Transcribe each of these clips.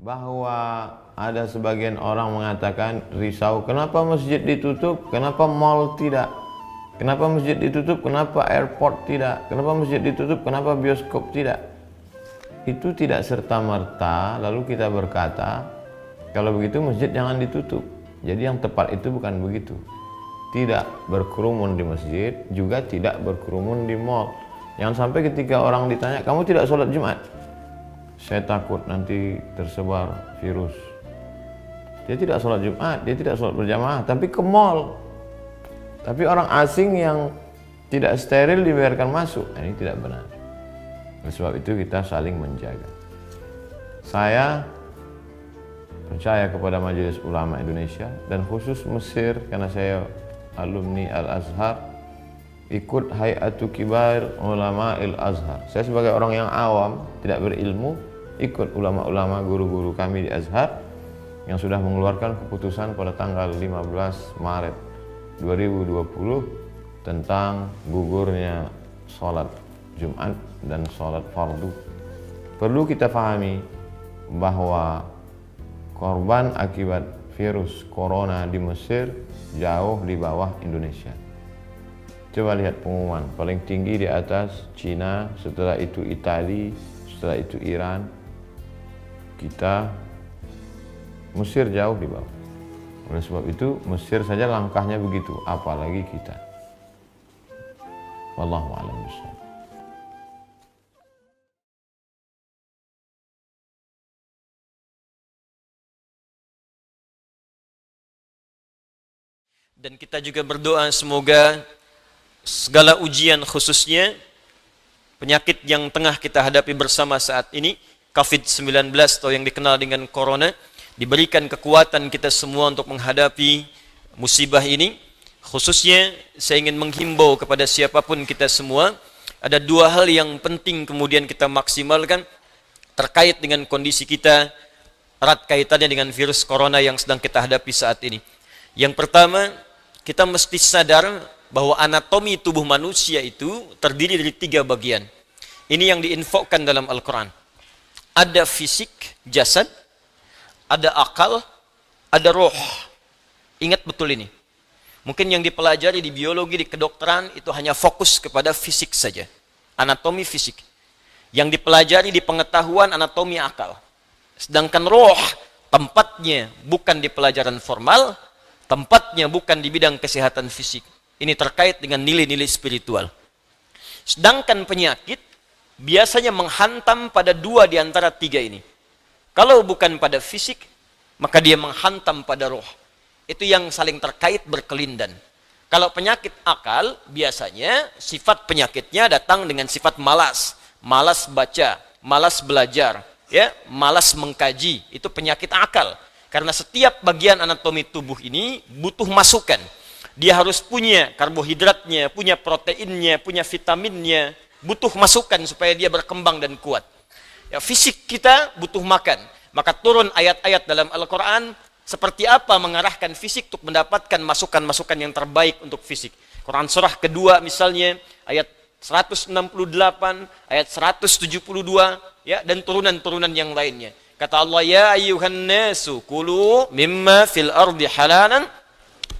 bahwa ada sebagian orang mengatakan risau, kenapa masjid ditutup, kenapa mall tidak, kenapa masjid ditutup, kenapa airport tidak, kenapa masjid ditutup, kenapa bioskop tidak. Itu tidak serta-merta lalu kita berkata kalau begitu masjid jangan ditutup. Jadi yang tepat itu bukan begitu. Tidak berkerumun di masjid, juga tidak berkerumun di mall. Jangan sampai ketika orang ditanya, kamu tidak sholat Jumat? Saya takut nanti tersebar virus. Dia tidak sholat Jumat, dia tidak sholat berjamaah, tapi ke mall. Tapi orang asing yang tidak steril dibiarkan masuk. Nah, ini tidak benar. Oleh sebab itu kita saling menjaga. Saya percaya kepada Majelis Ulama Indonesia dan khusus Mesir, karena saya alumni Al-Azhar, ikut Hay'atu Kibar Ulama Al-Azhar. Saya sebagai orang yang awam, tidak berilmu, ikut ulama-ulama guru-guru kami di Azhar yang sudah mengeluarkan keputusan pada tanggal 15 Maret 2020 tentang gugurnya sholat Jumat dan sholat fardu. Perlu kita pahami bahwa korban akibat virus corona di Mesir jauh di bawah Indonesia. Coba lihat pengumuman, paling tinggi di atas Cina, setelah itu Italia, setelah itu Iran, kita Mesir jauh di bawah. Oleh sebab itu Mesir saja langkahnya begitu, apalagi kita. Wallahu a'lam bishawab. Dan kita juga berdoa semoga segala ujian, khususnya penyakit yang tengah kita hadapi bersama saat ini, COVID-19 atau yang dikenal dengan Corona, diberikan kekuatan kita semua untuk menghadapi musibah ini. Khususnya saya ingin menghimbau kepada siapapun kita semua, ada dua hal yang penting kemudian kita maksimalkan terkait dengan kondisi kita, erat kaitannya dengan virus Corona yang sedang kita hadapi saat ini. Yang pertama, kita mesti sadar bahwa anatomi tubuh manusia itu terdiri dari 3 bagian. Ini yang diinfokan dalam Al-Quran. Ada fisik, jasad, ada akal, ada roh. Ingat betul ini. Mungkin yang dipelajari di biologi, di kedokteran, itu hanya fokus kepada fisik saja. Anatomi fisik. Yang dipelajari di pengetahuan anatomi akal. Sedangkan roh, tempatnya bukan di pelajaran formal, tempatnya bukan di bidang kesehatan fisik. Ini terkait dengan nilai-nilai spiritual. Sedangkan penyakit biasanya menghantam pada 2 di antara 3 ini. Kalau bukan pada fisik, maka dia menghantam pada roh. Itu yang saling terkait berkelindan. Kalau penyakit akal, biasanya sifat penyakitnya datang dengan sifat malas. Malas baca, malas belajar, ya, malas mengkaji. Itu penyakit akal. Karena setiap bagian anatomi tubuh ini butuh masukan. Dia harus punya karbohidratnya, punya proteinnya, punya vitaminnya. Butuh masukan supaya dia berkembang dan kuat. Ya, fisik kita butuh makan. Maka turun ayat-ayat dalam Al-Quran seperti apa mengarahkan fisik untuk mendapatkan masukan-masukan yang terbaik untuk fisik. Quran surah kedua misalnya, ayat 168, ayat 172, ya, dan turunan-turunan yang lainnya. Kata Allah, ya ayyuhan nasu kulu mimma fil ardi halalan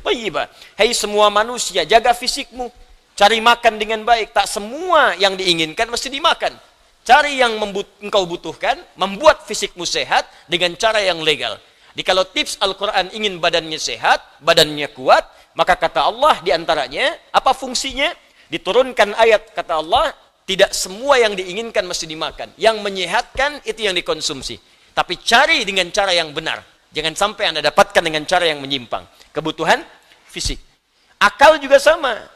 thayyiba. Hai semua manusia, jaga fisikmu. Cari makan dengan baik. Tak semua yang diinginkan mesti dimakan. Cari yang engkau butuhkan, membuat fisikmu sehat dengan cara yang legal. Jadi kalau tips Al-Quran ingin badannya sehat, badannya kuat, maka kata Allah diantaranya, apa fungsinya? Diturunkan ayat, kata Allah, tidak semua yang diinginkan mesti dimakan. Yang menyehatkan itu yang dikonsumsi. Tapi cari dengan cara yang benar. Jangan sampai Anda dapatkan dengan cara yang menyimpang. Kebutuhan fisik. Akal juga sama.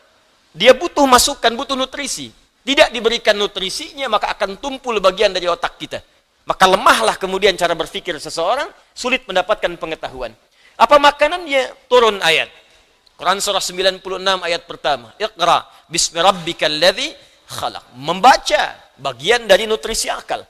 Dia butuh masukan, butuh nutrisi. Tidak diberikan nutrisinya, maka akan tumpul bagian dari otak kita. Maka lemahlah kemudian cara berpikir seseorang, sulit mendapatkan pengetahuan. Apa makanannya? Turun ayat. Quran surah 96 ayat pertama. Iqra bismi rabbikal ladzi khalaq. Membaca bagian dari nutrisi akal.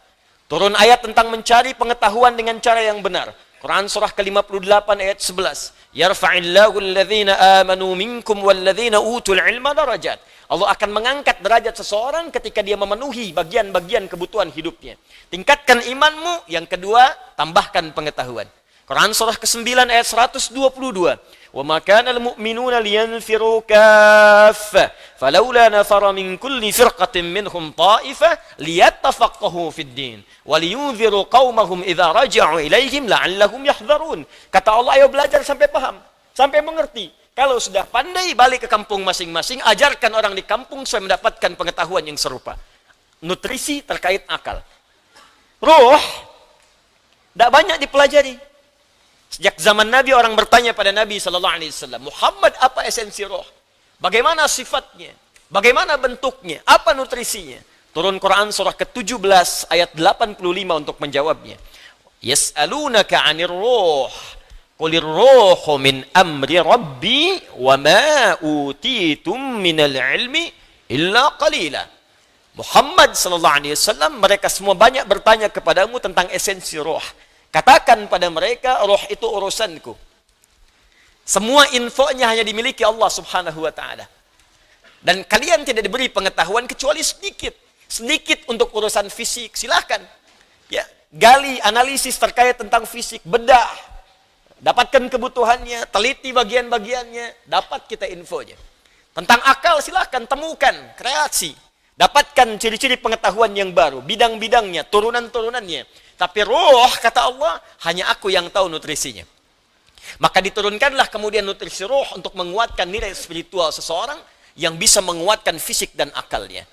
Turun ayat tentang mencari pengetahuan dengan cara yang benar. Quran surah ke-58 ayat 11. Yarfa'illahu alladhina amanu minkum walladhina utul ilma darajat. Allah akan mengangkat derajat seseorang ketika dia memenuhi bagian-bagian kebutuhan hidupnya. Tingkatkan imanmu. Yang kedua, tambahkan pengetahuan. Quran surah ke-9 ayat 122. Wa ma kana al-mu'minuna liyanfiru kaffah falawla nafara min kulli firqatin minhum ta'ifah liyattafaqahu fid din wa liyunziru qaumahum idza raja'u ilaihim la'allahum yahdharun. Kata Allah, ayo belajar sampai paham, sampai mengerti. Kalau sudah pandai, balik ke kampung masing-masing, ajarkan orang di kampung supaya mendapatkan pengetahuan yang serupa. Nutrisi terkait akal. Ruh, tidak banyak dipelajari. Sejak zaman Nabi, orang bertanya pada Nabi SAW, Muhammad, apa esensi roh? Bagaimana sifatnya? Bagaimana bentuknya? Apa nutrisinya? Turun Quran surah ke-17 ayat 85 untuk menjawabnya. Yas'alunaka 'anir ruh. Qulir ruhu min amri rabbi wa ma utitum minal ilmi illa qalila. Muhammad sallallahu alaihi wasallam, mereka semua banyak bertanya kepadamu tentang esensi roh. Katakan pada mereka, roh itu urusanku. Semua infonya hanya dimiliki Allah subhanahu wa ta'ala. Dan kalian tidak diberi pengetahuan kecuali sedikit. Sedikit untuk urusan fisik, silahkan. Ya, gali analisis terkait tentang fisik, bedah. Dapatkan kebutuhannya, teliti bagian-bagiannya, dapat kita infonya. Tentang akal silahkan temukan, kreasi. Dapatkan ciri-ciri pengetahuan yang baru, bidang-bidangnya, turunan-turunannya. Tapi roh, kata Allah, hanya aku yang tahu nutrisinya. Maka diturunkanlah kemudian nutrisi roh untuk menguatkan nilai spiritual seseorang yang bisa menguatkan fisik dan akalnya.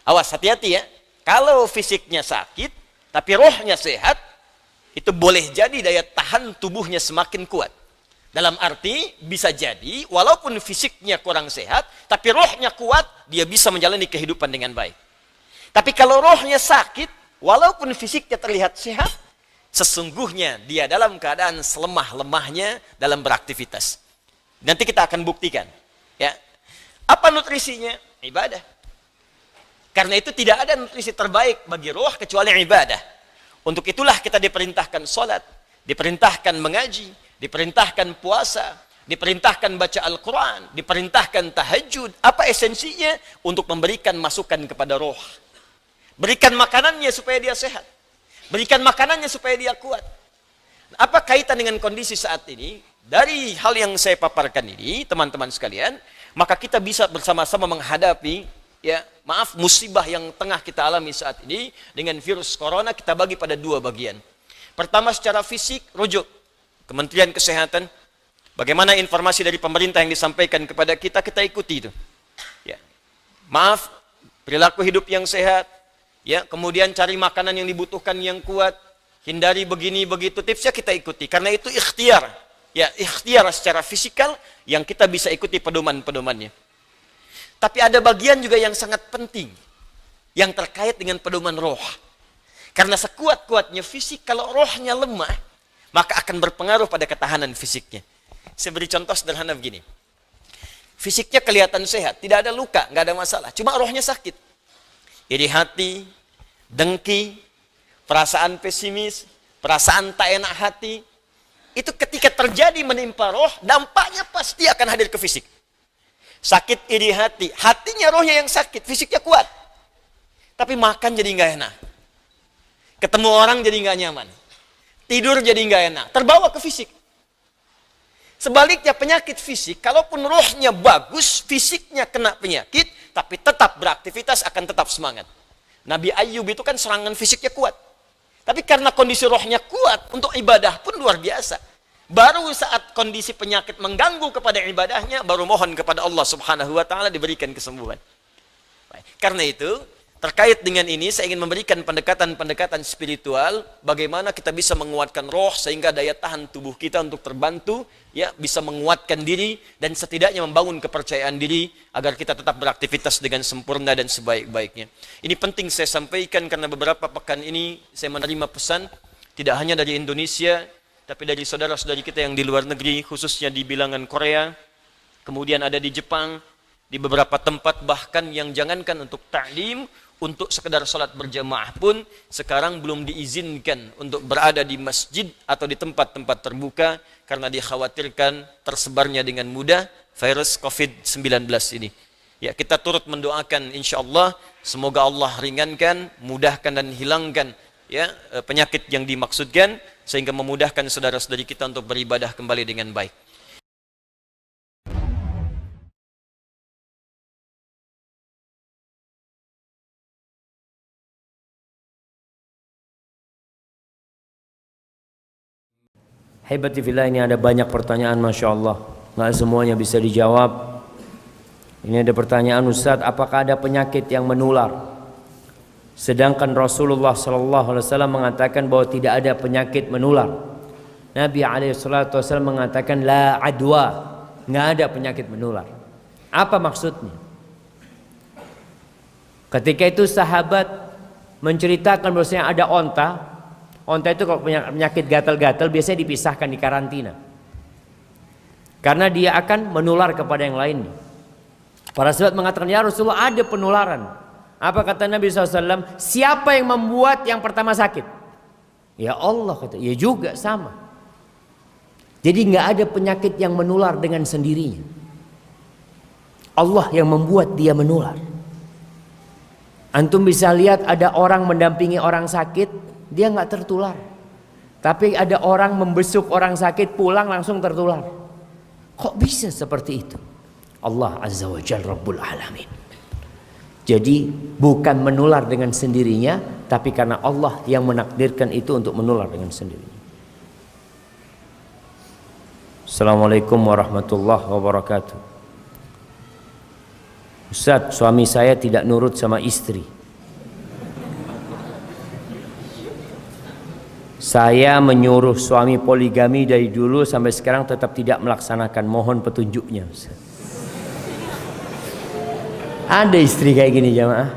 Awas, hati-hati ya. Kalau fisiknya sakit, tapi rohnya sehat, itu boleh jadi daya tahan tubuhnya semakin kuat. Dalam arti, bisa jadi, walaupun fisiknya kurang sehat, tapi rohnya kuat, dia bisa menjalani kehidupan dengan baik. Tapi kalau rohnya sakit, walaupun fisiknya terlihat sehat, sesungguhnya dia dalam keadaan selemah-lemahnya dalam beraktivitas. Nanti kita akan buktikan. Ya. Apa nutrisinya? Ibadah. Karena itu tidak ada nutrisi terbaik bagi roh kecuali ibadah. Untuk itulah kita diperintahkan sholat, diperintahkan mengaji, diperintahkan puasa, diperintahkan baca Al-Quran, diperintahkan tahajud. Apa esensinya? Untuk memberikan masukan kepada roh. Berikan makanannya supaya dia sehat. Berikan makanannya supaya dia kuat. Apa kaitan dengan kondisi saat ini? Dari hal yang saya paparkan ini, teman-teman sekalian, maka kita bisa bersama-sama menghadapi musibah yang tengah kita alami saat ini dengan virus corona. Kita bagi pada dua bagian. Pertama, secara fisik, rujuk Kementerian Kesehatan. Bagaimana informasi dari pemerintah yang disampaikan kepada kita, kita ikuti itu. Ya. Maaf, perilaku hidup yang sehat. Ya, kemudian cari makanan yang dibutuhkan yang kuat. Hindari begini begitu, tipsnya kita ikuti. Karena itu ikhtiar. Ya, ikhtiar secara fisikal yang kita bisa ikuti pedoman-pedomannya. Tapi ada bagian juga yang sangat penting, yang terkait dengan pedoman roh. Karena sekuat-kuatnya fisik, kalau rohnya lemah, maka akan berpengaruh pada ketahanan fisiknya. Saya beri contoh sederhana begini. Fisiknya kelihatan sehat, tidak ada luka, nggak ada masalah. Cuma rohnya sakit. Iri hati, dengki, perasaan pesimis, perasaan tak enak hati. Itu ketika terjadi menimpa roh, dampaknya pasti akan hadir ke fisik. Sakit iri hati, hatinya rohnya yang sakit, fisiknya kuat. Tapi makan jadi nggak enak. Ketemu orang jadi nggak nyaman. Tidur jadi nggak enak, terbawa ke fisik. Sebaliknya penyakit fisik, kalaupun rohnya bagus, fisiknya kena penyakit, tapi tetap beraktivitas akan tetap semangat. Nabi Ayub itu kan serangan fisiknya kuat. Tapi karena kondisi rohnya kuat, untuk ibadah pun luar biasa. Baru saat kondisi penyakit mengganggu kepada ibadahnya, baru mohon kepada Allah subhanahu wa ta'ala diberikan kesembuhan. Baik. Karena itu, terkait dengan ini, saya ingin memberikan pendekatan-pendekatan spiritual, bagaimana kita bisa menguatkan roh, sehingga daya tahan tubuh kita untuk terbantu, ya, bisa menguatkan diri, dan setidaknya membangun kepercayaan diri, agar kita tetap beraktivitas dengan sempurna dan sebaik-baiknya. Ini penting saya sampaikan, karena beberapa pekan ini, saya menerima pesan, tidak hanya dari Indonesia, tapi dari saudara-saudari kita yang di luar negeri, khususnya di bilangan Korea, kemudian ada di Jepang, di beberapa tempat bahkan yang jangankan untuk ta'lim, untuk sekedar sholat berjamaah pun sekarang belum diizinkan untuk berada di masjid atau di tempat-tempat terbuka karena dikhawatirkan tersebarnya dengan mudah virus COVID-19 ini. Ya, kita turut mendoakan insyaallah semoga Allah ringankan, mudahkan dan hilangkan ya penyakit yang dimaksudkan sehingga memudahkan saudara-saudari kita untuk beribadah kembali dengan baik. Hebati fillah, ini ada banyak pertanyaan, Masya Allah. Nggak semuanya bisa dijawab. Ini ada pertanyaan, Ustadz, apakah ada penyakit yang menular? Sedangkan Rasulullah SAW mengatakan bahwa tidak ada penyakit menular. Nabi SAW mengatakan la adwa, nggak ada penyakit menular. Apa maksudnya? Ketika itu sahabat menceritakan bahwasanya ada onta. Onta itu kalau penyakit gatal-gatal biasanya dipisahkan di karantina. Karena dia akan menular kepada yang lain. Para sahabat mengatakan, ya Rasulullah, ada penularan. Apa kata Nabi SAW? Siapa yang membuat yang pertama sakit? Ya Allah, kata. Ya juga sama. Jadi nggak ada penyakit yang menular dengan sendirinya. Allah yang membuat dia menular. Antum bisa lihat ada orang mendampingi orang sakit, dia nggak tertular. Tapi ada orang membesuk orang sakit, pulang langsung tertular. Kok bisa seperti itu? Allah Azza wa Jalla Rabbul Alamin. Jadi bukan menular dengan sendirinya, tapi karena Allah yang menakdirkan itu untuk menular dengan sendirinya. Assalamualaikum warahmatullahi wabarakatuh. Ustaz, suami saya tidak nurut sama istri. Saya menyuruh suami poligami dari dulu sampai sekarang tetap tidak melaksanakan. Mohon petunjuknya, Ustaz. Ada istri kayak gini, jamaah.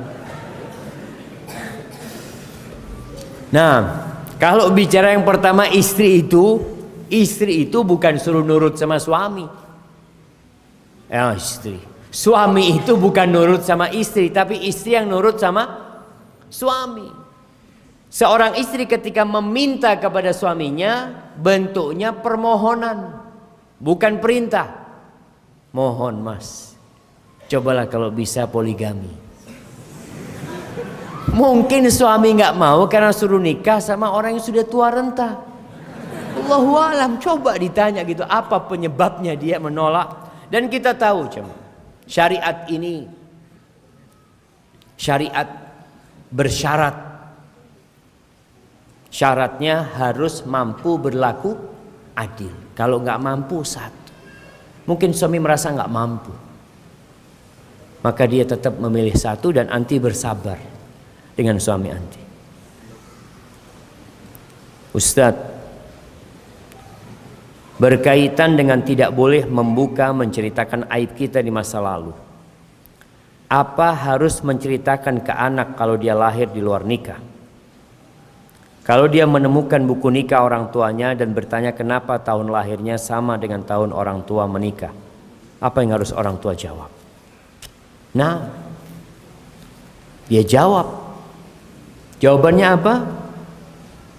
Nah, kalau bicara yang pertama istri itu bukan suruh nurut sama suami. Istri. Suami itu bukan nurut sama istri, tapi istri yang nurut sama suami. Seorang istri ketika meminta kepada suaminya, bentuknya permohonan, bukan perintah. Mohon mas, cobalah kalau bisa poligami. Mungkin suami nggak mau karena suruh nikah sama orang yang sudah tua renta. Allahu alam, coba ditanya gitu, apa penyebabnya dia menolak. Dan kita tahu syariat ini syariat bersyarat. Syaratnya harus mampu berlaku adil. Kalau nggak mampu, satu. Mungkin suami merasa nggak mampu, maka dia tetap memilih satu dan anti bersabar dengan suami anti. Ustadz, berkaitan dengan tidak boleh membuka menceritakan aib kita di masa lalu. Apa harus menceritakan ke anak kalau dia lahir di luar nikah? Kalau dia menemukan buku nikah orang tuanya dan bertanya kenapa tahun lahirnya sama dengan tahun orang tua menikah, apa yang harus orang tua jawab? Nah, dia jawab. Jawabannya apa?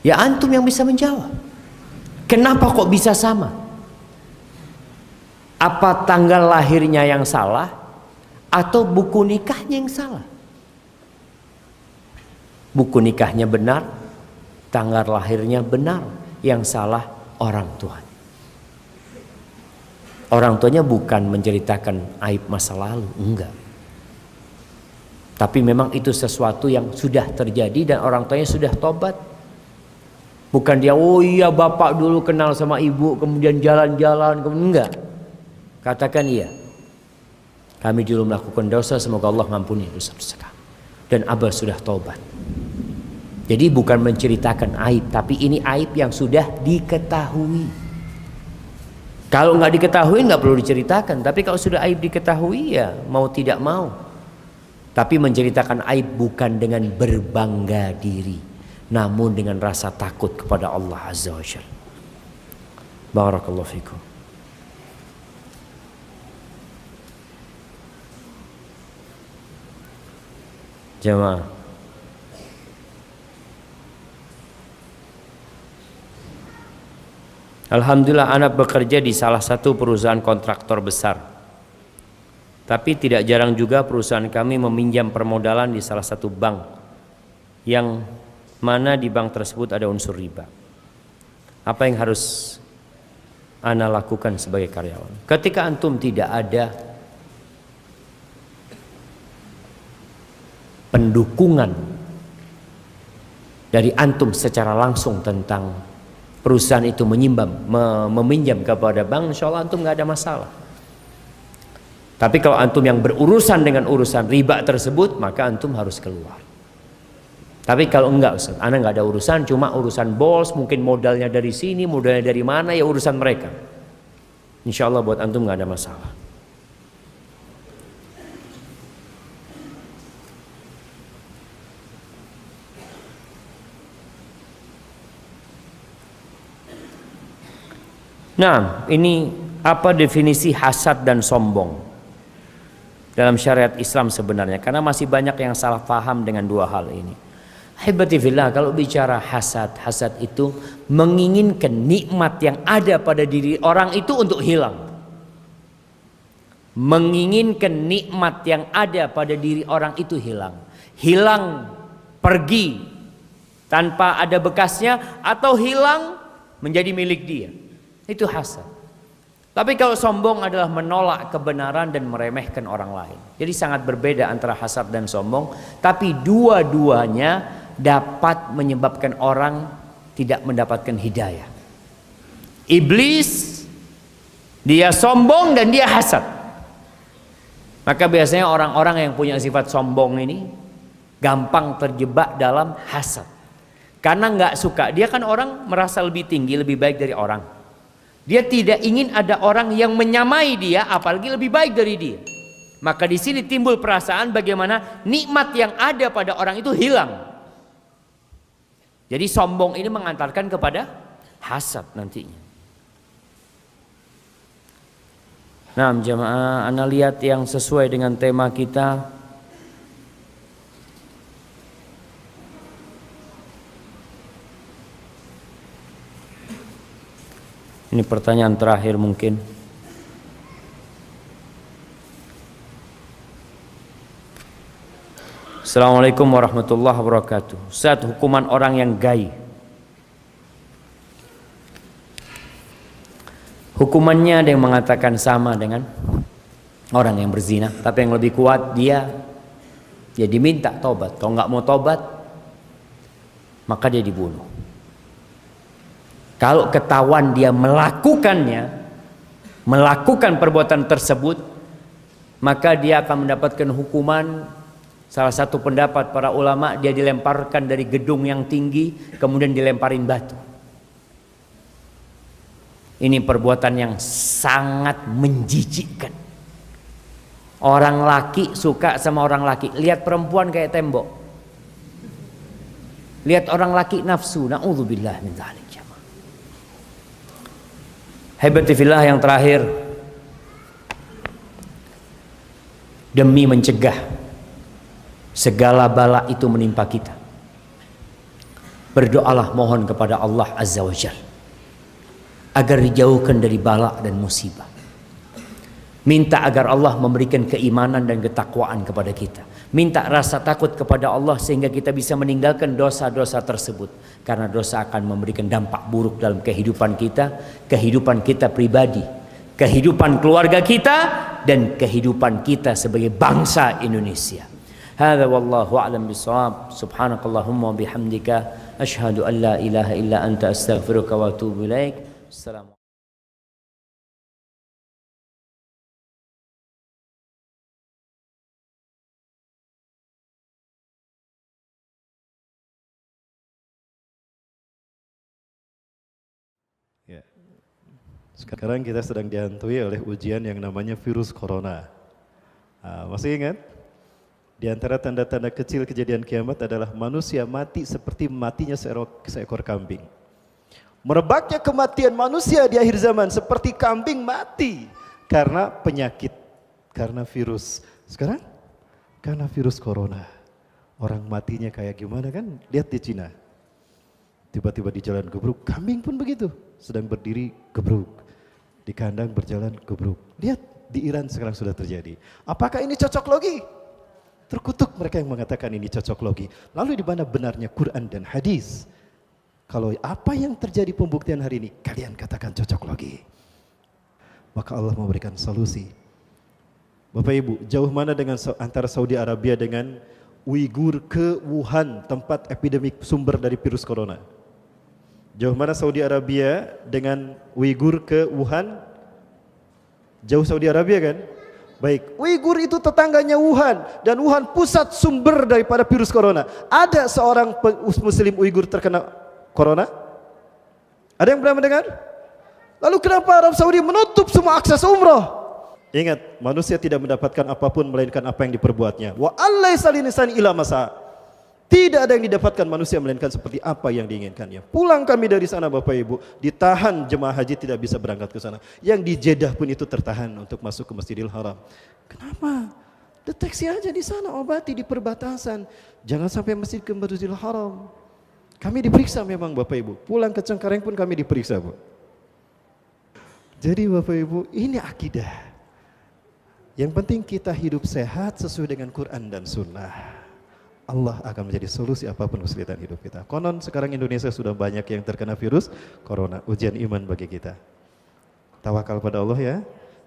Ya antum yang bisa menjawab. Kenapa kok bisa sama? Apa tanggal lahirnya yang salah atau buku nikahnya yang salah? Buku nikahnya benar, tanggal lahirnya benar, yang salah orang tuanya. Orang tuanya bukan menceritakan aib masa lalu, enggak. Tapi memang itu sesuatu yang sudah terjadi dan orang tuanya sudah tobat. Bukan dia, oh iya bapak dulu kenal sama ibu kemudian jalan-jalan, enggak. Katakan iya, kami dulu melakukan dosa, semoga Allah ngampuni dosa-dosa kami. Dan abah sudah tobat. Jadi bukan menceritakan aib, tapi ini aib yang sudah diketahui. Kalau nggak diketahui nggak perlu diceritakan, tapi kalau sudah aib diketahui ya mau tidak mau. Tapi menceritakan aib bukan dengan berbangga diri, namun dengan rasa takut kepada Allah Azza wa Jalla. Barakallahu fikum. Jamaah, alhamdulillah anak bekerja di salah satu perusahaan kontraktor besar. Tapi tidak jarang juga perusahaan kami meminjam permodalan di salah satu bank yang mana di bank tersebut ada unsur riba. Apa yang harus Ana lakukan sebagai karyawan? Ketika antum tidak ada pendukungan dari antum secara langsung tentang perusahaan itu meminjam kepada bank, insya Allah antum nggak ada masalah. Tapi kalau antum yang berurusan dengan urusan riba tersebut, maka antum harus keluar. Tapi kalau enggak, Ustaz, ana nggak ada urusan, cuma urusan bos, mungkin modalnya dari sini, modalnya dari mana, ya urusan mereka. Insya Allah buat antum nggak ada masalah. Nah, ini apa definisi hasad dan sombong dalam syariat Islam sebenarnya? Karena masih banyak yang salah paham dengan dua hal ini. Hibati fillah, kalau bicara hasad, hasad itu menginginkan nikmat yang ada pada diri orang itu untuk hilang. Menginginkan nikmat yang ada pada diri orang itu hilang. Hilang, pergi tanpa ada bekasnya, atau hilang menjadi milik dia. Itu hasad. Tapi kalau sombong adalah menolak kebenaran dan meremehkan orang lain. Jadi sangat berbeda antara hasad dan sombong. Tapi dua-duanya dapat menyebabkan orang tidak mendapatkan hidayah. Iblis, dia sombong dan dia hasad. Maka biasanya orang-orang yang punya sifat sombong ini gampang terjebak dalam hasad. Karena nggak suka, dia kan orang merasa lebih tinggi, lebih baik dari orang. Dia tidak ingin ada orang yang menyamai dia, apalagi lebih baik dari dia. Maka di sini timbul perasaan bagaimana nikmat yang ada pada orang itu hilang. Jadi sombong ini mengantarkan kepada hasad nantinya. Nah, jamaah, ana lihat yang sesuai dengan tema kita. Ini pertanyaan terakhir mungkin. Assalamualaikum warahmatullahi wabarakatuh. Ustaz, hukuman orang yang gai. Hukumannya ada yang mengatakan sama dengan orang yang berzina, tapi yang lebih kuat dia diminta tobat. Kalau nggak mau tobat, maka dia dibunuh. Kalau ketahuan dia melakukan perbuatan tersebut, maka dia akan mendapatkan hukuman. Salah satu pendapat para ulama, dia dilemparkan dari gedung yang tinggi, kemudian dilemparin batu. Ini perbuatan yang sangat menjijikkan. Orang laki suka sama orang laki, lihat perempuan kayak tembok. Lihat orang laki nafsu, na'udzubillah min dzalik. Hebatifillah, yang terakhir, demi mencegah segala bala itu menimpa kita, berdoalah mohon kepada Allah Azza wa Jalla agar dijauhkan dari bala dan musibah. Minta agar Allah memberikan keimanan dan ketakwaan kepada kita. Minta rasa takut kepada Allah sehingga kita bisa meninggalkan dosa-dosa tersebut. Karena dosa akan memberikan dampak buruk dalam kehidupan kita pribadi, kehidupan keluarga kita, dan kehidupan kita sebagai bangsa Indonesia. Hadza wallahu a'lam bishawab. Subhanakallahumma wa bihamdika asyhadu an la ilaha illa anta astaghfiruka wa atubu ilaik. Assalamualaikum. Ya. Sekarang kita sedang dihantui oleh ujian yang namanya virus corona. Masih ingat? Di antara tanda-tanda kecil kejadian kiamat adalah manusia mati seperti matinya seekor kambing. Merebaknya kematian manusia di akhir zaman seperti kambing mati karena penyakit, karena virus. Sekarang karena virus corona. Orang matinya kayak gimana kan? Lihat di Cina. Tiba-tiba di jalan gebruk, kambing pun begitu. Sedang berdiri gebruk. Di kandang berjalan gebruk. Lihat di Iran sekarang sudah terjadi. Apakah ini cocok logi? Terkutuk mereka yang mengatakan ini cocok logi. Lalu di mana benarnya Quran dan hadis? Kalau apa yang terjadi pembuktian hari ini, kalian katakan cocok logi. Maka Allah memberikan solusi. Bapak Ibu, jauh mana dengan antara Saudi Arabia dengan Uighur ke Wuhan, tempat epidemik sumber dari virus corona? Jauh mana Saudi Arabia dengan Uighur ke Wuhan? Jauh Saudi Arabia kan? Baik, Uighur itu tetangganya Wuhan, dan Wuhan pusat sumber daripada virus corona. Ada seorang muslim Uighur terkena corona? Ada yang pernah mendengar? Lalu kenapa Arab Saudi menutup semua akses umrah? Ingat, manusia tidak mendapatkan apapun melainkan apa yang diperbuatnya. Wa allaisa linsani illa masa. Tidak ada yang didapatkan manusia melainkan seperti apa yang diinginkannya. Pulang kami dari sana Bapak Ibu, ditahan jemaah haji tidak bisa berangkat ke sana. Yang di Jeddah pun itu tertahan untuk masuk ke Masjidil Haram. Kenapa? Deteksi aja di sana, obati di perbatasan. Jangan sampai masjid ke Masjidil Haram. Kami diperiksa memang Bapak Ibu. Pulang ke Cengkareng pun kami diperiksa, Bu. Jadi Bapak Ibu, ini akidah. Yang penting kita hidup sehat sesuai dengan Quran dan Sunnah. Allah akan menjadi solusi apapun kesulitan hidup kita. Konon sekarang Indonesia sudah banyak yang terkena virus corona. Ujian iman bagi kita. Tawakal pada Allah ya.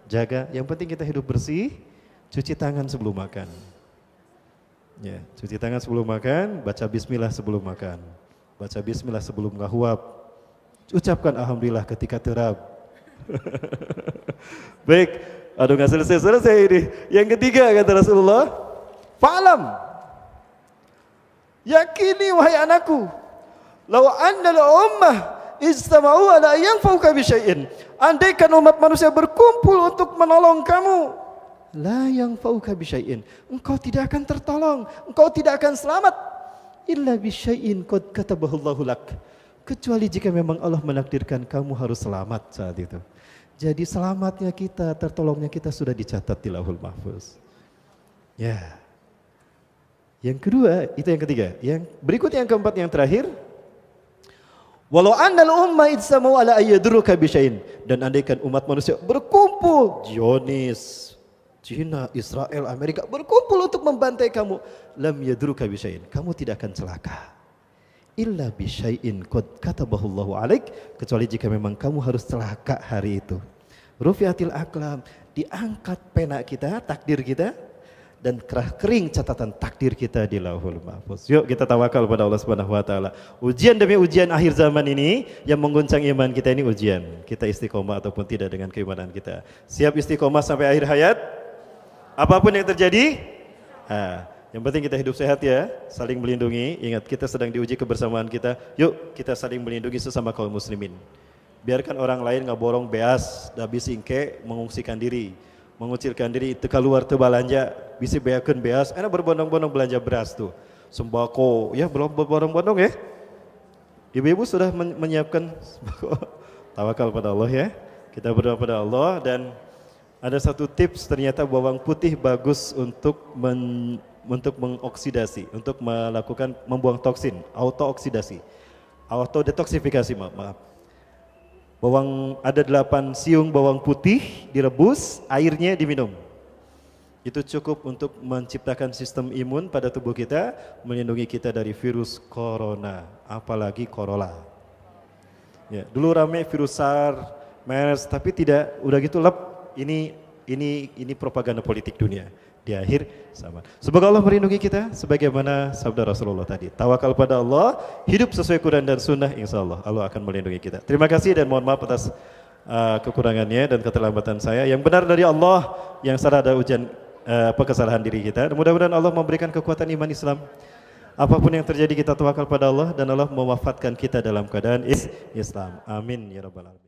Jaga, yang penting kita hidup bersih. Cuci tangan sebelum makan. Ya, cuci tangan sebelum makan. Baca bismillah sebelum makan. Baca bismillah sebelum ngahuap. Ucapkan alhamdulillah ketika terab. Baik, aduh gak selesai ini. Yang ketiga kata Rasulullah, fa'lam, yakini wahai anakku, law anna al-ummah ijtama'u ala yanfa'uka bi syai'in, andaikan umat manusia berkumpul untuk menolong kamu, la yanfa'uka bi syai'in, engkau tidak akan tertolong, engkau tidak akan selamat, illa bi syai'in qad katabahu Allahu lak, kecuali jika memang Allah menakdirkan kamu harus selamat saat itu. Jadi selamatnya kita, tertolongnya kita sudah dicatat di Lauhul Mahfuz. Ya. Yang kedua, itu yang ketiga. Yang berikut yang keempat, yang terakhir. Walau annal umma ijtama'u ala ayyadurruka bisyai'in, dan andaikan umat manusia berkumpul, Zionis, Cina, Israel, Amerika berkumpul untuk membantai kamu, lam yadurruka bisyai'in, kamu tidak akan celaka. Illa bisyai'in qad katabahu Allahu alaik, kecuali jika memang kamu harus celaka hari itu. Rufiatil aqlam, diangkat pena kita, takdir kita, dan kerah kering catatan takdir kita di Lauhul Mahfuz. Yuk kita tawakal pada Allah Subhanahu wa taala. Ujian demi ujian akhir zaman ini yang mengguncang iman kita ini ujian. Kita istiqomah ataupun tidak dengan keimanan kita. Siap istiqomah sampai akhir hayat? Apapun yang terjadi? Yang penting kita hidup sehat ya, saling melindungi. Ingat kita sedang diuji kebersamaan kita. Yuk kita saling melindungi sesama kaum muslimin. Biarkan orang lain ngaborong beas, dabi singke, mengungsikan diri, mengucilkan diri, teka luar te balanja, bisa beakeun beas, enak berbondong-bondong belanja beras tuh. Sembako, ya belum berbondong-bondong ya. Ibu-ibu sudah menyiapkan sembako. Tawakal pada Allah ya. Kita berdoa pada Allah, dan ada satu tips, ternyata bawang putih bagus untuk mengoksidasi, untuk melakukan membuang toksin, auto-oksidasi, auto-detoksifikasi, maaf. Ada 8 siung bawang putih direbus, airnya diminum. Itu cukup untuk menciptakan sistem imun pada tubuh kita, melindungi kita dari virus corona, apalagi Corolla. Ya, dulu rame virus SARS, MERS, tapi tidak, udah gitu lep. Ini propaganda politik dunia. Di akhir zaman. Semoga Allah melindungi kita sebagaimana sabda Rasulullah tadi. Tawakal pada Allah, hidup sesuai Quran dan Sunnah, insya Allah Allah akan melindungi kita. Terima kasih dan mohon maaf atas kekurangannya dan keterlambatan saya. Yang benar dari Allah, yang salah ada kesalahan diri kita. Mudah-mudahan Allah memberikan kekuatan iman Islam. Apapun yang terjadi kita tawakal pada Allah, dan Allah mewafatkan kita dalam keadaan Islam. Amin ya rabbal alamin.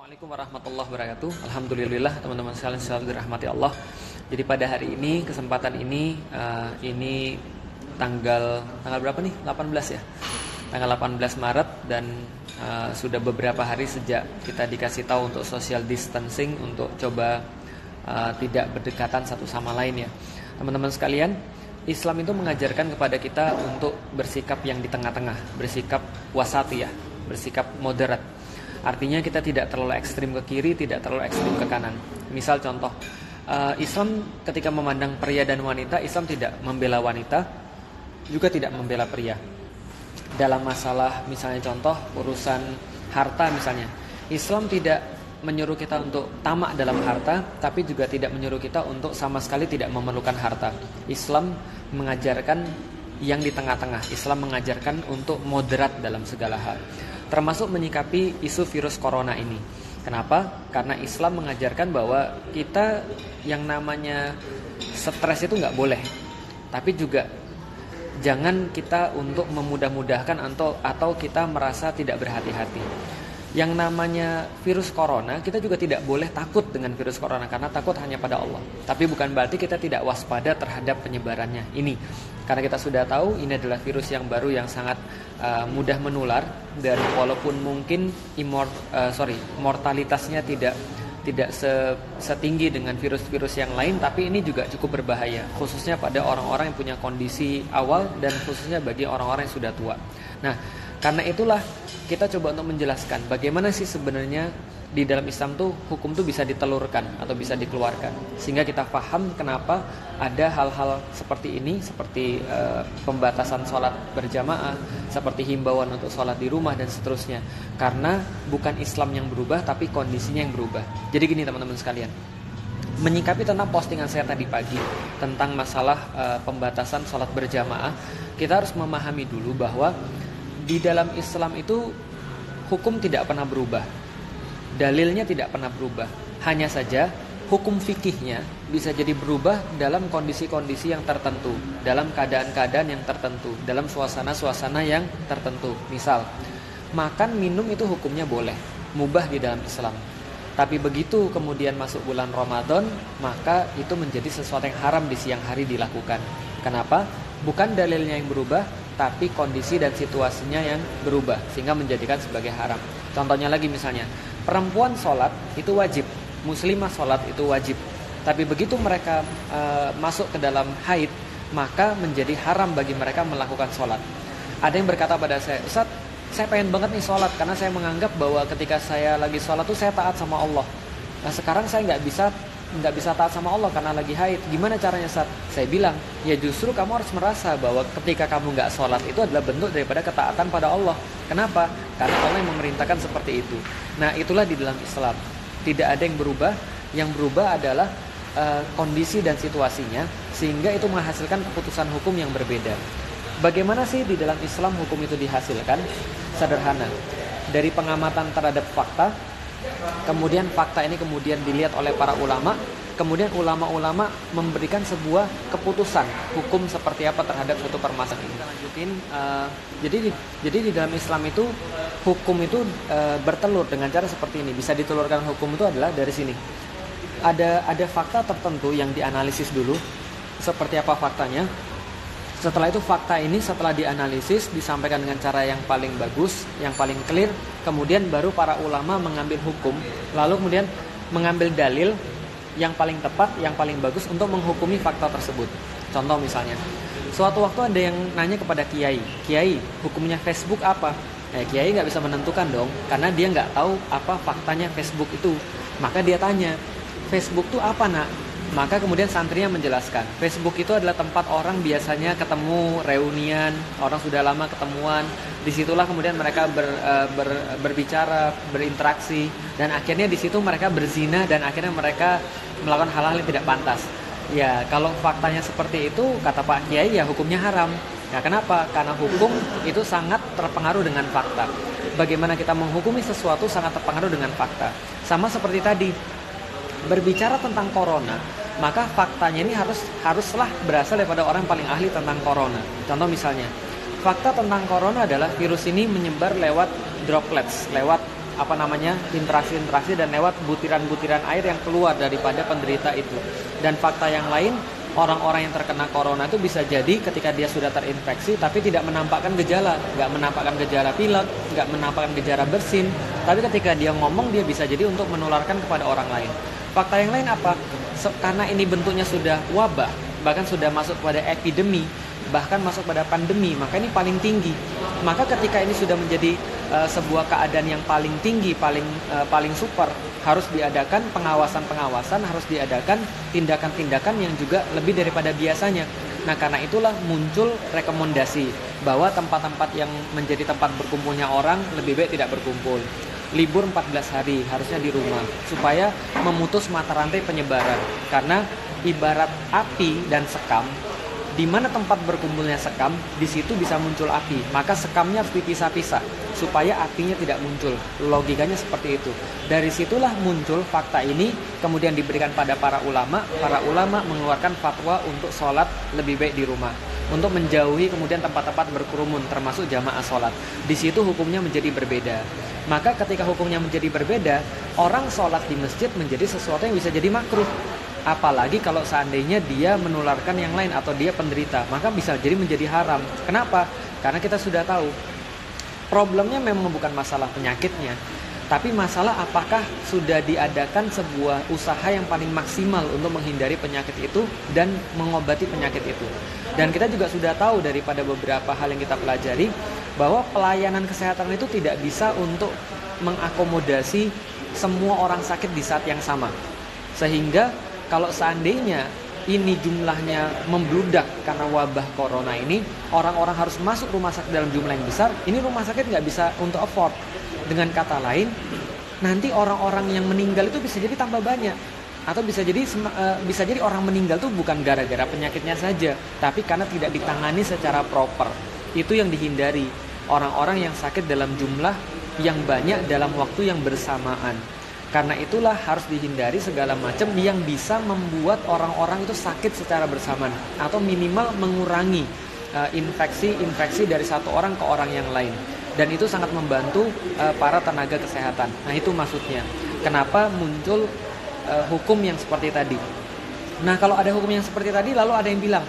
Assalamualaikum warahmatullahi wabarakatuh. Alhamdulillah teman-teman sekalian selalu dirahmati Allah. Jadi pada hari ini, kesempatan ini tanggal berapa nih? 18 ya. Tanggal 18 Maret, dan sudah beberapa hari sejak kita dikasih tahu untuk social distancing, untuk coba tidak berdekatan satu sama lain ya. Teman-teman sekalian, Islam itu mengajarkan kepada kita untuk bersikap yang di tengah-tengah, bersikap wasatiyah, bersikap moderat. Artinya kita tidak terlalu ekstrim ke kiri, tidak terlalu ekstrim ke kanan. Misal contoh, Islam ketika memandang pria dan wanita, Islam tidak membela wanita, juga tidak membela pria. Dalam masalah misalnya contoh urusan harta misalnya, Islam tidak menyuruh kita untuk tamak dalam harta, tapi juga tidak menyuruh kita untuk sama sekali tidak memerlukan harta. Islam mengajarkan yang di tengah-tengah. Islam mengajarkan untuk moderat dalam segala hal, termasuk menyikapi isu virus corona ini. Kenapa? Karena Islam mengajarkan bahwa kita yang namanya stres itu nggak boleh, tapi juga jangan kita untuk memudah-mudahkan atau kita merasa tidak berhati-hati. Yang namanya virus corona, kita juga tidak boleh takut dengan virus corona, karena takut hanya pada Allah. Tapi bukan berarti kita tidak waspada terhadap penyebarannya ini, karena kita sudah tahu ini adalah virus yang baru yang sangat mudah menular, dan walaupun mungkin mortalitasnya tidak setinggi dengan virus-virus yang lain, tapi ini juga cukup berbahaya, khususnya pada orang-orang yang punya kondisi awal dan khususnya bagi orang-orang yang sudah tua. Nah, karena itulah kita coba untuk menjelaskan bagaimana sih sebenarnya di dalam Islam tuh hukum tuh bisa ditelurkan atau bisa dikeluarkan, sehingga kita paham kenapa ada hal-hal seperti ini, seperti pembatasan sholat berjamaah, seperti himbauan untuk sholat di rumah dan seterusnya. Karena bukan Islam yang berubah, tapi kondisinya yang berubah. Jadi gini teman-teman sekalian, menyikapi tentang postingan saya tadi pagi tentang masalah pembatasan sholat berjamaah, kita harus memahami dulu bahwa di dalam Islam itu hukum tidak pernah berubah, dalilnya tidak pernah berubah. Hanya saja hukum fikihnya bisa jadi berubah dalam kondisi-kondisi yang tertentu, dalam keadaan-keadaan yang tertentu, dalam suasana-suasana yang tertentu. Misal, makan minum itu hukumnya boleh, mubah di dalam Islam. Tapi begitu kemudian masuk bulan Ramadan, maka itu menjadi sesuatu yang haram di siang hari dilakukan. Kenapa? Bukan dalilnya yang berubah, tapi kondisi dan situasinya yang berubah sehingga menjadikan sebagai haram. Contohnya lagi misalnya, perempuan sholat itu wajib, muslimah sholat itu wajib. Tapi begitu mereka masuk ke dalam haid, maka menjadi haram bagi mereka melakukan sholat. Ada yang berkata pada saya, Ustaz, saya pengen banget nih sholat karena saya menganggap bahwa ketika saya lagi sholat tuh saya taat sama Allah. Nah sekarang saya nggak bisa taat sama Allah karena lagi haid. Gimana caranya, Ustaz? Saya bilang, ya justru kamu harus merasa bahwa ketika kamu nggak sholat itu adalah bentuk daripada ketaatan pada Allah. Kenapa? Karena Allah yang memerintahkan seperti itu. Nah itulah di dalam Islam, tidak ada yang berubah. Yang berubah adalah kondisi dan situasinya, sehingga itu menghasilkan keputusan hukum yang berbeda. Bagaimana sih di dalam Islam hukum itu dihasilkan? Sederhana, dari pengamatan terhadap fakta. Kemudian fakta ini kemudian dilihat oleh para ulama, kemudian ulama-ulama memberikan sebuah keputusan hukum seperti apa terhadap suatu permasalahan ini. Kita lanjutin, jadi di dalam Islam itu hukum itu bertelur dengan cara seperti ini. Bisa ditelurkan hukum itu adalah dari sini. Ada fakta tertentu yang dianalisis dulu, seperti apa faktanya. Setelah itu fakta ini setelah dianalisis disampaikan dengan cara yang paling bagus, yang paling clear, kemudian baru para ulama mengambil hukum, lalu kemudian mengambil dalil yang paling tepat, yang paling bagus untuk menghukumi fakta tersebut. Contoh misalnya, suatu waktu ada yang nanya kepada Kiai, hukumnya Facebook apa? Kiai nggak bisa menentukan dong, karena dia nggak tahu apa faktanya Facebook itu. Maka dia tanya, Facebook itu apa nak? Maka kemudian santrinya menjelaskan, Facebook itu adalah tempat orang biasanya ketemu, reunian, orang sudah lama ketemuan. Disitulah kemudian mereka berbicara, berinteraksi, dan akhirnya di situ mereka berzina dan akhirnya mereka melakukan hal-hal yang tidak pantas. Ya, kalau faktanya seperti itu, kata Pak Kiai, ya hukumnya haram. Nah, kenapa? Karena hukum itu sangat terpengaruh dengan fakta. Bagaimana kita menghukumi sesuatu sangat terpengaruh dengan fakta. Sama seperti tadi, berbicara tentang corona, maka faktanya ini haruslah berasal daripada orang paling ahli tentang corona. Contoh misalnya, fakta tentang corona adalah virus ini menyebar lewat droplets, lewat interaksi-interaksi dan lewat butiran-butiran air yang keluar daripada penderita itu. Dan fakta yang lain, orang-orang yang terkena corona itu bisa jadi ketika dia sudah terinfeksi tapi tidak menampakkan gejala, nggak menampakkan gejala pilek, nggak menampakkan gejala bersin, tapi ketika dia ngomong dia bisa jadi untuk menularkan kepada orang lain. Fakta yang lain apa? Karena ini bentuknya sudah wabah, bahkan sudah masuk pada epidemi, bahkan masuk pada pandemi, maka ini paling tinggi. Maka ketika ini sudah menjadi sebuah keadaan yang paling tinggi, paling super, harus diadakan pengawasan-pengawasan, harus diadakan tindakan-tindakan yang juga lebih daripada biasanya. Nah, karena itulah muncul rekomendasi bahwa tempat-tempat yang menjadi tempat berkumpulnya orang lebih baik tidak berkumpul. Libur 14 hari harusnya di rumah supaya memutus mata rantai penyebaran. Karena ibarat api dan sekam, di mana tempat berkumpulnya sekam, di situ bisa muncul api. Maka sekamnya harus dipisah-pisah supaya apinya tidak muncul. Logikanya seperti itu. Dari situlah muncul fakta ini, kemudian diberikan pada para ulama. Para ulama mengeluarkan fatwa untuk sholat lebih baik di rumah, untuk menjauhi kemudian tempat-tempat berkerumun, termasuk jamaah sholat. Di situ hukumnya menjadi berbeda. Maka ketika hukumnya menjadi berbeda, orang sholat di masjid menjadi sesuatu yang bisa jadi makruh. Apalagi kalau seandainya dia menularkan yang lain atau dia penderita, maka bisa jadi menjadi haram. Kenapa? Karena kita sudah tahu problemnya memang bukan masalah penyakitnya, tapi masalah apakah sudah diadakan sebuah usaha yang paling maksimal untuk menghindari penyakit itu dan mengobati penyakit itu. Dan kita juga sudah tahu daripada beberapa hal yang kita pelajari bahwa pelayanan kesehatan itu tidak bisa untuk mengakomodasi semua orang sakit di saat yang sama. Sehingga kalau seandainya ini jumlahnya membludak karena wabah corona ini, orang-orang harus masuk rumah sakit dalam jumlah yang besar, ini rumah sakit nggak bisa untuk afford. Dengan kata lain, nanti orang-orang yang meninggal itu bisa jadi tambah banyak. Atau bisa jadi orang meninggal itu bukan gara-gara penyakitnya saja, tapi karena tidak ditangani secara proper. Itu yang dihindari, orang-orang yang sakit dalam jumlah yang banyak dalam waktu yang bersamaan. Karena itulah harus dihindari segala macam yang bisa membuat orang-orang itu sakit secara bersamaan atau minimal mengurangi infeksi dari satu orang ke orang yang lain. Dan itu sangat membantu para tenaga kesehatan. Nah, itu maksudnya. Kenapa muncul hukum yang seperti tadi. Nah, kalau ada hukum yang seperti tadi lalu ada yang bilang,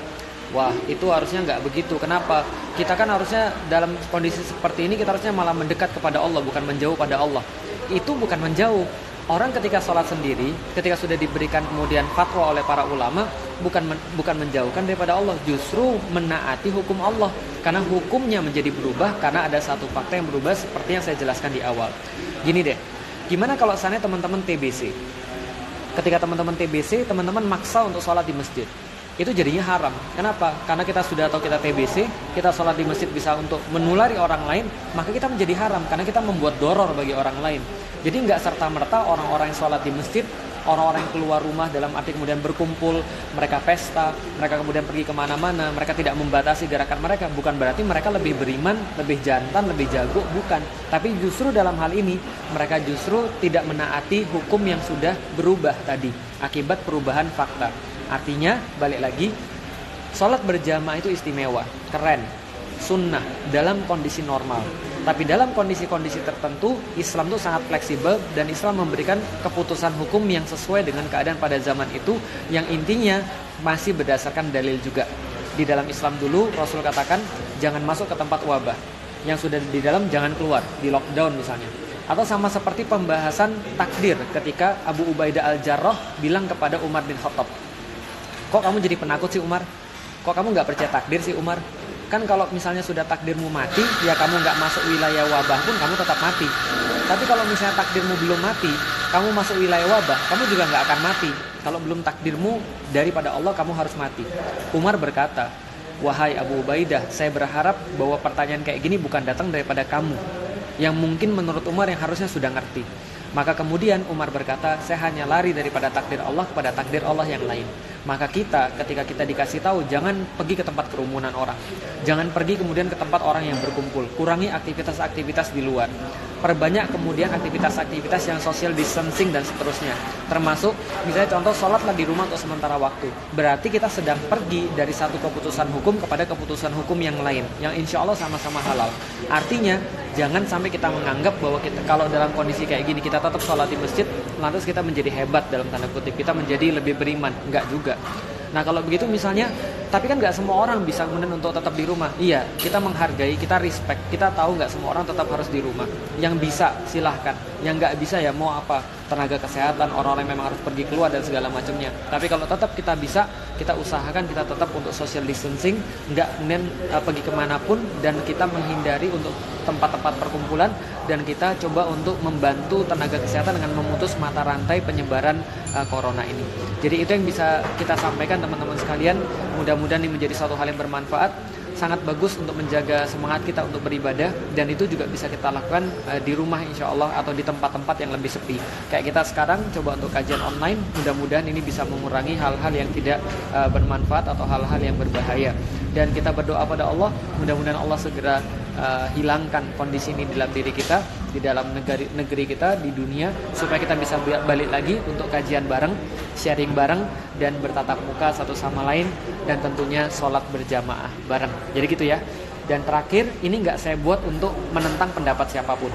wah, itu harusnya nggak begitu. Kenapa? Kita kan harusnya dalam kondisi seperti ini kita harusnya malah mendekat kepada Allah, bukan menjauh pada Allah. Itu bukan menjauh. Orang ketika sholat sendiri, ketika sudah diberikan kemudian fatwa oleh para ulama, bukan menjauhkan daripada Allah, justru menaati hukum Allah. Karena hukumnya menjadi berubah karena ada satu fakta yang berubah seperti yang saya jelaskan di awal. Gini deh, gimana kalau seandainya teman-teman TBC? Ketika teman-teman TBC, teman-teman maksa untuk sholat di masjid. Itu jadinya haram. Kenapa? Karena kita sudah tahu kita TBC, kita sholat di masjid bisa untuk menulari orang lain, maka kita menjadi haram karena kita membuat doror bagi orang lain. Jadi nggak serta-merta orang-orang yang sholat di masjid, orang-orang yang keluar rumah dalam arti kemudian berkumpul, mereka pesta, mereka kemudian pergi kemana-mana, mereka tidak membatasi gerakan mereka. Bukan berarti mereka lebih beriman, lebih jantan, lebih jago, bukan. Tapi justru dalam hal ini, mereka justru tidak menaati hukum yang sudah berubah tadi, akibat perubahan fakta. Artinya, balik lagi, sholat berjamaah itu istimewa, keren, sunnah dalam kondisi normal. Tapi dalam kondisi-kondisi tertentu, Islam itu sangat fleksibel dan Islam memberikan keputusan hukum yang sesuai dengan keadaan pada zaman itu, yang intinya masih berdasarkan dalil juga. Di dalam Islam dulu, Rasul katakan, jangan masuk ke tempat wabah. Yang sudah di dalam jangan keluar, di lockdown misalnya. Atau sama seperti pembahasan takdir ketika Abu Ubaidah Al-Jarrah bilang kepada Umar bin Khattab, kok kamu jadi penakut sih Umar? Kok kamu nggak percaya takdir sih Umar? Kan kalau misalnya sudah takdirmu mati, ya kamu nggak masuk wilayah wabah pun kamu tetap mati. Tapi kalau misalnya takdirmu belum mati, kamu masuk wilayah wabah, kamu juga nggak akan mati. Kalau belum takdirmu daripada Allah, kamu harus mati. Umar berkata, wahai Abu Ubaidah, saya berharap bahwa pertanyaan kayak gini bukan datang daripada kamu, yang mungkin menurut Umar yang harusnya sudah ngerti. Maka kemudian Umar berkata, saya hanya lari daripada takdir Allah kepada takdir Allah yang lain. Maka kita, ketika kita dikasih tahu, jangan pergi ke tempat kerumunan orang. Jangan pergi kemudian ke tempat orang yang berkumpul. Kurangi aktivitas-aktivitas di luar. Perbanyak kemudian aktivitas-aktivitas yang social distancing dan seterusnya. Termasuk, misalnya contoh, sholatlah di rumah untuk sementara waktu. Berarti kita sedang pergi dari satu keputusan hukum kepada keputusan hukum yang lain, yang insya Allah sama-sama halal. Artinya, jangan sampai kita menganggap bahwa kita, kalau dalam kondisi kayak gini, kita tetap sholat di masjid, lantas kita menjadi hebat dalam tanda kutip. Kita menjadi lebih beriman. Enggak juga. Nah kalau begitu misalnya, tapi kan nggak semua orang bisa kemudian untuk tetap di rumah. Iya, kita menghargai, kita respect, kita tahu nggak semua orang tetap harus di rumah. Yang bisa silahkan, Yang nggak bisa ya mau apa, tenaga kesehatan, orang-orang yang memang harus pergi keluar dan segala macamnya. Tapi kalau tetap kita bisa, kita usahakan kita tetap untuk social distancing, nggak kemudian pergi kemanapun, dan kita menghindari untuk tempat-tempat perkumpulan, dan kita coba untuk membantu tenaga kesehatan dengan memutus mata rantai penyebaran corona ini. Jadi itu yang bisa kita sampaikan teman-teman sekalian. Mudah-mudahan ini menjadi suatu hal yang bermanfaat. Sangat bagus untuk menjaga semangat kita untuk beribadah, dan itu juga bisa kita lakukan di rumah insya Allah atau di tempat-tempat yang lebih sepi. Kayak kita sekarang coba untuk kajian online, mudah-mudahan ini bisa mengurangi hal-hal yang tidak bermanfaat atau hal-hal yang berbahaya. Dan kita berdoa pada Allah, mudah-mudahan Allah segera hilangkan kondisi ini dalam diri kita, di dalam negeri kita, di dunia, supaya kita bisa balik lagi untuk kajian bareng, sharing bareng, dan bertatap muka satu sama lain, dan tentunya sholat berjamaah bareng. Jadi gitu ya. Dan terakhir, ini nggak saya buat untuk menentang pendapat siapapun.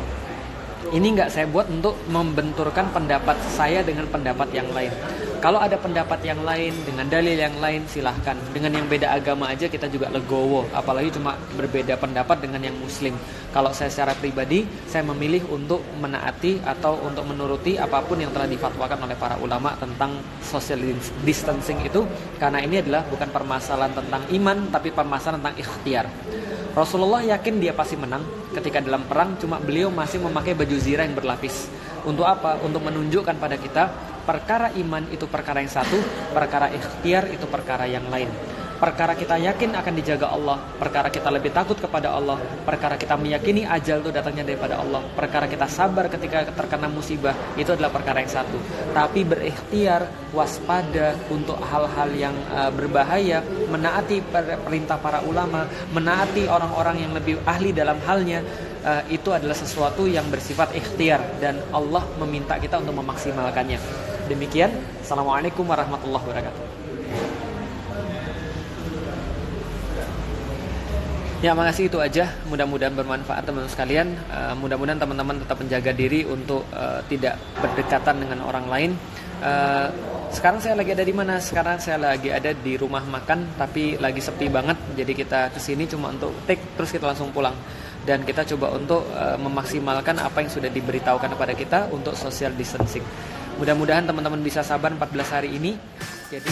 Ini nggak saya buat untuk membenturkan pendapat saya dengan pendapat yang lain. Kalau ada pendapat yang lain dengan dalil yang lain, silahkan. Dengan yang beda agama aja kita juga legowo, apalagi cuma berbeda pendapat dengan yang muslim. Kalau saya secara pribadi, saya memilih untuk menaati atau untuk menuruti apapun yang telah difatwakan oleh para ulama tentang social distancing itu, karena ini adalah bukan permasalahan tentang iman, tapi permasalahan tentang ikhtiar. Rasulullah yakin dia pasti menang ketika dalam perang, cuma beliau masih memakai baju zirah yang berlapis. Untuk apa? Untuk menunjukkan pada kita, perkara iman itu perkara yang satu, perkara ikhtiar itu perkara yang lain. Perkara kita yakin akan dijaga Allah, perkara kita lebih takut kepada Allah, perkara kita meyakini ajal itu datangnya daripada Allah, perkara kita sabar ketika terkena musibah, itu adalah perkara yang satu. Tapi berikhtiar, waspada untuk hal-hal yang berbahaya, menaati perintah para ulama, menaati orang-orang yang lebih ahli dalam halnya, itu adalah sesuatu yang bersifat ikhtiar, dan Allah meminta kita untuk memaksimalkannya. Demikian, Assalamualaikum warahmatullahi wabarakatuh. Ya, makasih, itu aja. Mudah-mudahan bermanfaat teman-teman sekalian. Mudah-mudahan teman-teman tetap menjaga diri untuk tidak berdekatan dengan orang lain. Sekarang saya lagi ada di mana? Sekarang saya lagi ada di rumah makan, tapi lagi sepi banget. Jadi kita kesini cuma untuk take, terus kita langsung pulang. Dan kita coba untuk memaksimalkan apa yang sudah diberitahukan kepada kita untuk social distancing. Mudah-mudahan teman-teman bisa sabar 14 hari ini. Jadi